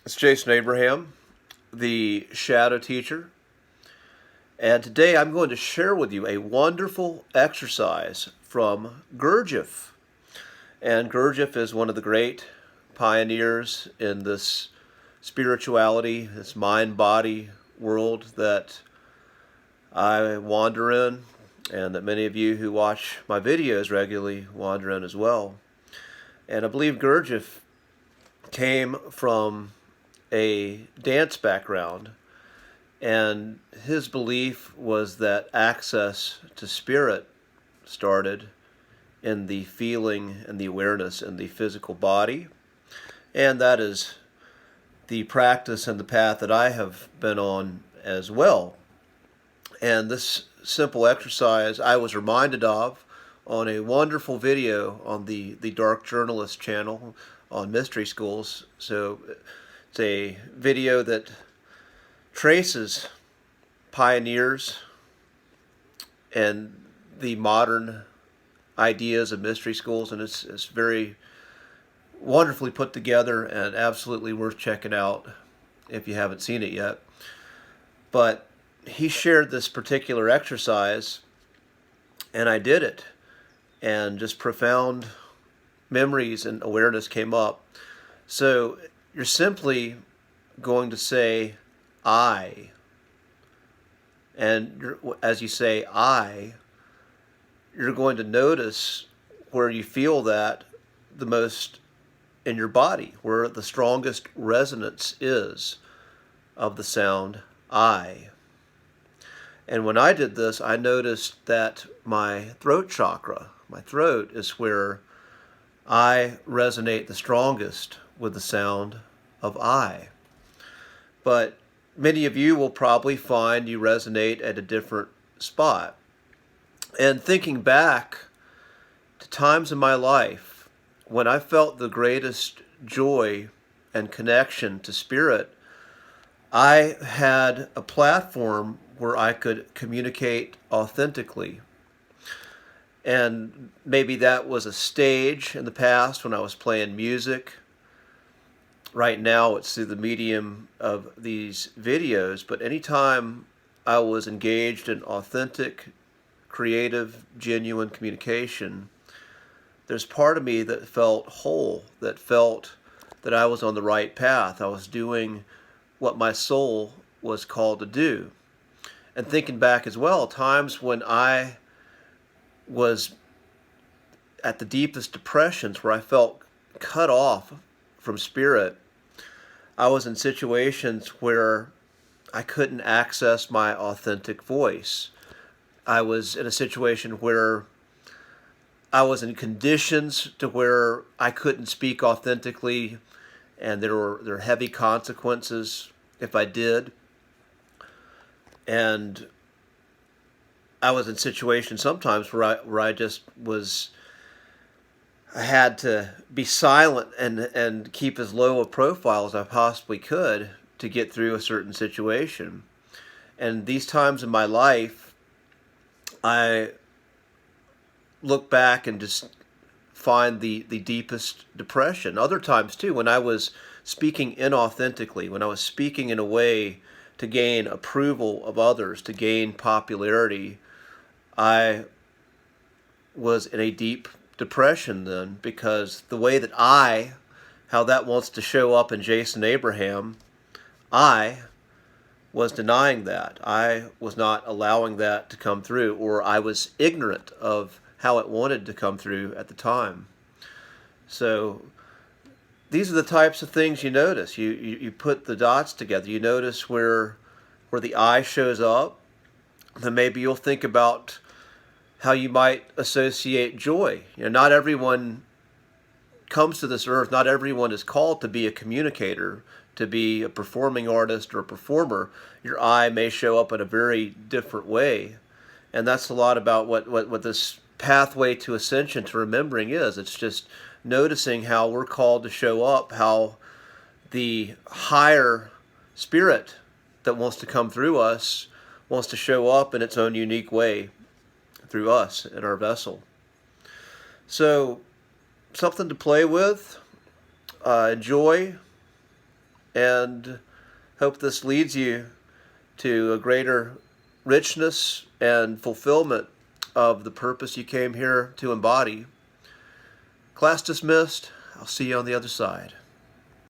It's Jason Abraham, the Shadow Teacher, and today I'm going to share with you a wonderful exercise from Gurdjieff. And Gurdjieff is one of the great pioneers in this spirituality, this mind body world that I wander in, and that many of you who watch my videos regularly wander in as well. And I believe Gurdjieff came from a dance background, and his belief was that access to spirit started in the feeling and the awareness in the physical body. And that is the practice and the path that I have been on as well. And this simple exercise I was reminded of on a wonderful video on the Dark Journalist channel on Mystery Schools. So it's a video that traces pioneers and the modern ideas of mystery schools, and it's very wonderfully put together and absolutely worth checking out if you haven't seen it yet. But he shared this particular exercise, and I did it, and just profound memories and awareness came up. So you're simply going to say I, and as you say I, you're going to notice where you feel that the most in your body, where the strongest resonance is of the sound I. And when I did this, I noticed that my throat chakra, my throat, is where I resonate the strongest with the sound of I. But many of you will probably find you resonate at a different spot. And thinking back to times in my life when I felt the greatest joy and connection to spirit, I had a platform where I could communicate authentically. And maybe that was a stage in the past when I was playing music. Right now it's through the medium of these videos, but anytime I was engaged in authentic, creative, genuine communication, there's part of me that felt whole, that felt that I was on the right path. I was doing what my soul was called to do. And thinking back as well, times when I was at the deepest depressions, where I felt cut off from spirit, I was in situations where I couldn't access my authentic voice. I was in a situation where I was in conditions to where I couldn't speak authentically, and there were heavy consequences if I did. And I was in situations sometimes where I just was, I had to be silent and keep as low a profile as I possibly could to get through a certain situation. And these times in my life, I look back and just find the deepest depression. Other times too, when I was speaking inauthentically, when I was speaking in a way to gain approval of others, to gain popularity, I was in a deep depression then, because the way that how that wants to show up in Jason Abraham, I was denying that. I was not allowing that to come through, or I was ignorant of how it wanted to come through at the time. So these are the types of things you notice. You put the dots together. You notice where the I shows up. Then maybe you'll think about how you might associate joy. Not everyone comes to this earth, not everyone is called to be a communicator, to be a performing artist or a performer. Your I may show up in a very different way. And that's a lot about what this pathway to ascension, to remembering is. It's just noticing how we're called to show up, how the higher spirit that wants to come through us wants to show up in its own unique way through us in our vessel. So something to play with, enjoy, and hope this leads you to a greater richness and fulfillment of the purpose you came here to embody. Class dismissed. I'll see you on the other side.